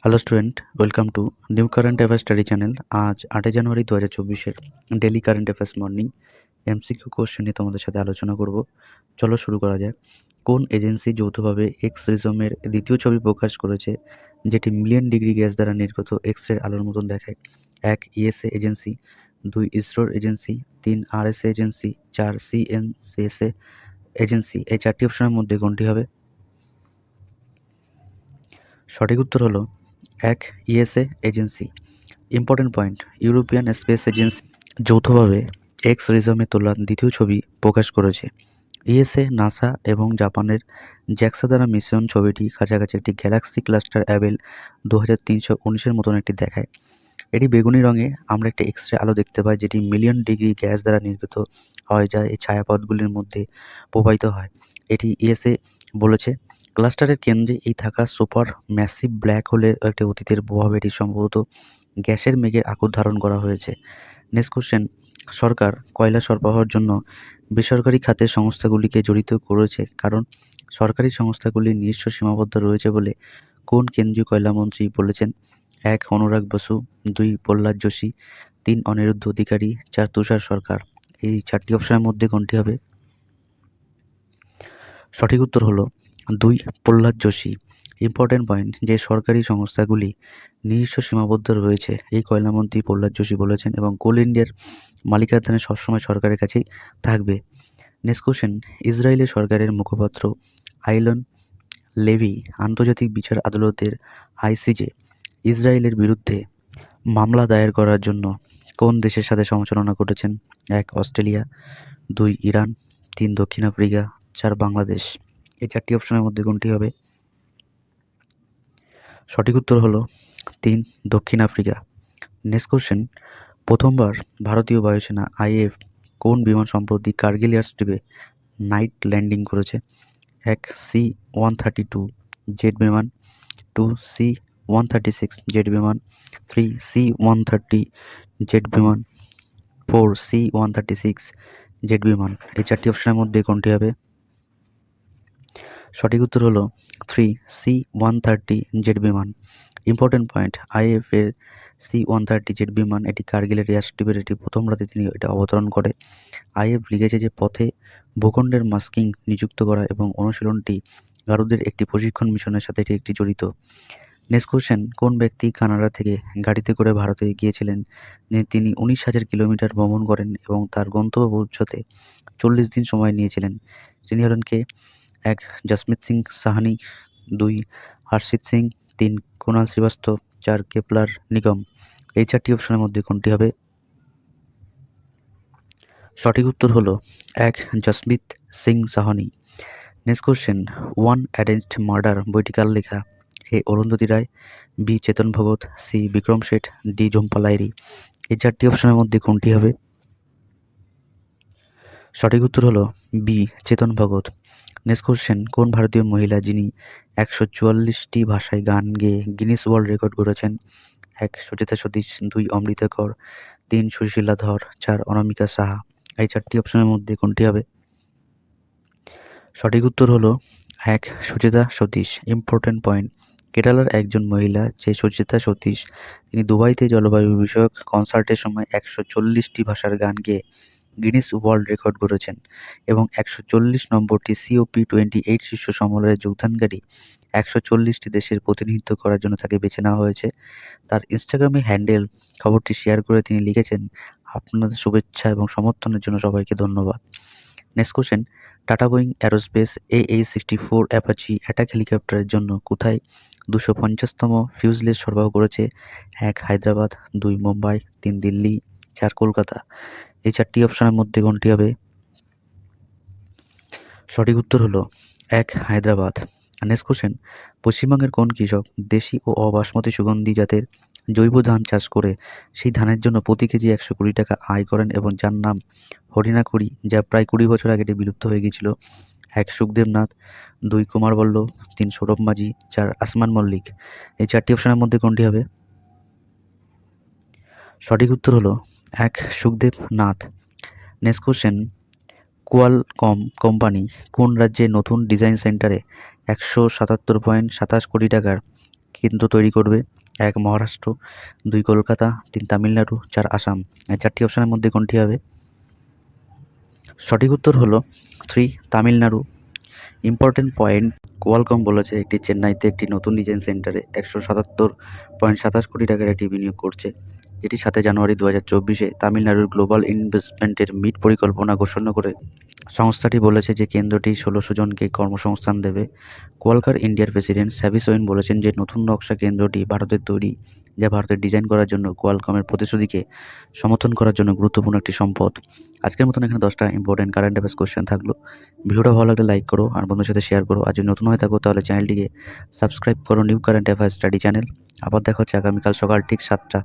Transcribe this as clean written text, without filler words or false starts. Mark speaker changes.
Speaker 1: Hello student, welcome to new current affairs study channel. আজ 8 জানুয়ারি 2024-এর daily current affairs morning MCQ question নিয়ে তোমাদের সাথে আলোচনা করব। চলো শুরু করা যায়। কোন এজেন্সি যৌথভাবে এক্স রিজমের দ্বিতীয় ছবি প্রকাশ করেছে, যেটি মিলিয়ন ডিগ্রি গ্যাস দ্বারা নির্গত এক্স-রের আলোর মতন দেখায়? 1. ESA agency, 2. ইসরোর এজেন্সি, 3. RSA agency, 4. সিএনসিএসএ এজেন্সি। এই চারটি অপশনের মধ্যে কোনটি হবে? সঠিক উত্তর হলো 1. ESA agency. Important point: European space agency যৌথভাবে এক্স রিজমে তোলা দ্বিতীয় ছবি প্রকাশ করেছে। ইএসএ, নাসা এবং জাপানের জ্যাক্সা দ্বারা মিশন ছবিটি কাছাকাছি একটি গ্যালাক্সি ক্লাস্টার অ্যাবেল 2319-এর মতন একটি দেখায়। এটি বেগুনি রঙে আমরা একটি এক্স-রে আলো দেখতে পাই, যেটি মিলিয়ন ডিগ্রি গ্যাস দ্বারা নির্গত হয়, যা এই ছায়াপথগুলির মধ্যে প্রবাহিত হয়। এটি ইএসএ বলেছে। ক্লাস্টারের কেন্দ্রে এই থাকা সুপার ম্যাসিভ ব্ল্যাক হোলের একটি অতীতের প্রভাবে এটি সম্ভবত গ্যাসের মেঘের আকার ধারণ করা হয়েছে। নেক্সট কোশ্চেন: সরকার কয়লা সরবরাহের জন্য বেসরকারি খাতের সংস্থাগুলিকে জড়িত করেছে, কারণ সরকারি সংস্থাগুলির নিজস্ব সীমাবদ্ধ রয়েছে বলে কোন কেন্দ্রীয় কয়লা মন্ত্রী বলেছেন? 1. অনুরাগ বসু, 2. প্রহ্লাদ যোশী, 3. অনিরুদ্ধ অধিকারী, 4. তুষার সরকার। এই চারটি অপশনের মধ্যে কোনটি হবে? সঠিক উত্তর হলো 2. প্রহ্লাদ যোশী। ইম্পর্টেন্ট পয়েন্ট: যে সরকারি সংস্থাগুলি নিজস্ব সীমাবদ্ধ রয়েছে, এই কয়লামন্ত্রী প্রহ্লাদ যোশী বলেছেন, এবং কোল ইন্ডিয়ার মালিকানাধীন সবসময় সরকারের কাছেই থাকবে। নেক্সট কোশ্চেন: ইসরায়েলের সরকারের মুখপাত্র আইলন লেভি আন্তর্জাতিক বিচার আদালতের আইসিজে ইসরায়েলের বিরুদ্ধে মামলা দায়ের করার জন্য কোন দেশের সাথে সমালোচনা করেছেন? 1. অস্ট্রেলিয়া, 2. ইরান, 3. দক্ষিণ আফ্রিকা, 4. বাংলাদেশ। এই চারটি অপশনের মধ্যে কোনটি হবে? সঠিক উত্তর হলো 3. দক্ষিণ আফ্রিকা। নেক্সট কোশ্চেন: প্রথমবার ভারতীয় বায়ুসেনা আইএফ কোন বিমান সম্প্রতি কার্গিল এয়ারস্ট্রিপে নাইট ল্যান্ডিং করেছে? 1. C-132 জেট বিমান, 2. C-136 জেট বিমান, 3. C-130 জেট বিমান, 4. C-136 জেট বিমান। এই চারটি অপশনের মধ্যে কোনটি হবে? সঠিক উত্তর হলো 3. C-130 জেট বিমান। ইম্পর্টেন্ট পয়েন্ট: আইএফ এর C-130 জেট বিমান এটি কার্গিলের এয়ারস্ট্রিপের এটি প্রথম রাতে তিনি এটা অবতরণ করে। আইএফ লিখেছে যে পথে ভূখণ্ডের মাস্কিং নিযুক্ত করা এবং অনুশীলনটি গারুদের একটি প্রশিক্ষণ মিশনের সাথে এটি একটি জড়িত। নেক্সট কোশ্চেন: কোন ব্যক্তি কানাডা থেকে গাড়িতে করে ভারতে গিয়েছিলেন? তিনি 19,000 কিলোমিটার ভ্রমণ করেন এবং তার গন্তব্যে পৌঁছতে 40 দিন সময় নিয়েছিলেন। তিনি হলেন কে? 1. জসমিত সিং সাহানি, 2. হর্ষিত সিং, 3. কুণাল শ্রীবাস্তব, 4. কেপলার নিগম। এই চারটি অপশনের মধ্যে কোনটি হবে? সঠিক উত্তর হলো 1. Jasmeet Singh Sahni. Next question: one arranged murder বইটি কার লেখা? A. Arundhati Roy, B. Chetan Bhagat, C. Vikram Seth, D. Jhumpa Lahiri. এই চারটি অপশনের মধ্যে কোনটি হবে? সঠিক উত্তর হলো B. Chetan Bhagat. Next question: কোন ভারতীয় মহিলা যিনি 144টি ভাষায় গান গেয়ে গিনেস ওয়ার্ল্ড রেকর্ড গড়েছেন? 1. সুচেতা সতীশ, 2. অমৃতা কর, 3. সুশীলা ধর, 4. অনামিকা সাহা। এই চারটি অপশনের মধ্যে কোনটি হবে? সঠিক উত্তর হলো 1. সুচেতা সতীশ। ইম্পর্টেন্ট পয়েন্ট: কেরালার একজন মহিলা যে সুচেতা সতীশ, তিনি দুবাইতে জলবায়ু বিষয়ক কনসার্টের সময় 140টি ভাষার গান গেয়ে গিনেস ওয়ার্ল্ড রেকর্ড গড়েছেন এবং 140 নম্বরটি COP28 শীর্ষ সম্মেলনে যোগদানকারী 140টি দেশের প্রতিনিধিত্ব করার জন্য তাকে বেছে নেওয়া হয়েছে। তার ইনস্টাগ্রামে হ্যান্ডেল খবরটি শেয়ার করে তিনি লিখেছেন, আপনাদের শুভেচ্ছা এবং সমর্থনের জন্য সবাইকে ধন্যবাদ। Next question: tata Boeing aerospace AH-64 Apache attack হেলিকপ্টারের জন্য কোথায় 250তম ফিউজলেজ সরবরাহ করেছে? 1. হায়দ্রাবাদ, 2. মুম্বাই, 3. দিল্লি, 4. কলকাতা। এই চারটি অপশনের মধ্যে কোনটি হবে? সঠিক উত্তর হলো 1. হায়দ্রাবাদ। নেক্সট কোশ্চেন: পশ্চিমবঙ্গের কোন কৃষক দেশি ও অবাসমতি সুগন্ধি জাতের জৈব ধান চাষ করে সেই ধানের জন্য প্রতি কেজি 120 টাকা আয় করেন এবং যার নাম হরিণা কুড়ি, যা প্রায় 20 বছর আগে এটি বিলুপ্ত হয়ে গিয়েছিল? 1. সুখদেব নাথ, 2. কুমার বল্লভ, 3. সৌরভ মাঝি, 4. আসমান মল্লিক। এই চারটি অপশনের মধ্যে কোনটি হবে? সঠিক উত্তর হলো 1. Sukhdev Nath. Next question: Qualcomm company কোন রাজ্যে নতুন ডিজাইন সেন্টারে 177.27 কোটি টাকার কেন্দ্র তৈরি করবে? এক মহারাষ্ট্র, 2 কলকাতা, 3 তামিলনাড়ু, 4 আসাম। এই 4টি অপশনের মধ্যে কোনটি হবে? সঠিক উত্তর হলো 3 তামিলনাড়ু। ইম্পর্টেন্ট পয়েন্ট, কোয়ালকম বলেছে একটি চেন্নাইতে একটি নতুন ডিজাইন সেন্টারে 177.27 কোটি টাকার একটি বিনিয়োগ করছে, যেটি 7 জানুয়ারি 2024-এ তামিলনাড়ুর গ্লোবাল ইনভেস্টমেন্টের মিট পরিকল্পনা ঘোষণা করে। সংস্থাটি বলেছে যে কেন্দ্রটি 1600 জনকে কর্মসংস্থান দেবে। কোয়ালকার ইন্ডিয়ার প্রেসিডেন্ট স্যাভি সোরেন বলেছেন যে নতুন নকশা কেন্দ্রটি ভারতের তৈরি, যা ভারতের ডিজাইন করার জন্য কোয়ালকমের প্রতিশ্রুতিকে সমর্থন করার জন্য গুরুত্বপূর্ণ একটি সম্পদ। আজকের মতন এখানে 10টা ইম্পর্টেন্ট কারেন্ট অ্যাফেয়ার্স কোশ্চেন থাকলো। ভিডিওটা ভালো লাগলে লাইক করো আর বন্ধুদের সাথে শেয়ার করো। আর যদি নতুন হয়ে থাকো তাহলে চ্যানেলটিকে সাবস্ক্রাইব করো, new current affairs study channel. আবার দেখা হচ্ছে আগামীকাল সকাল ঠিক 7টা।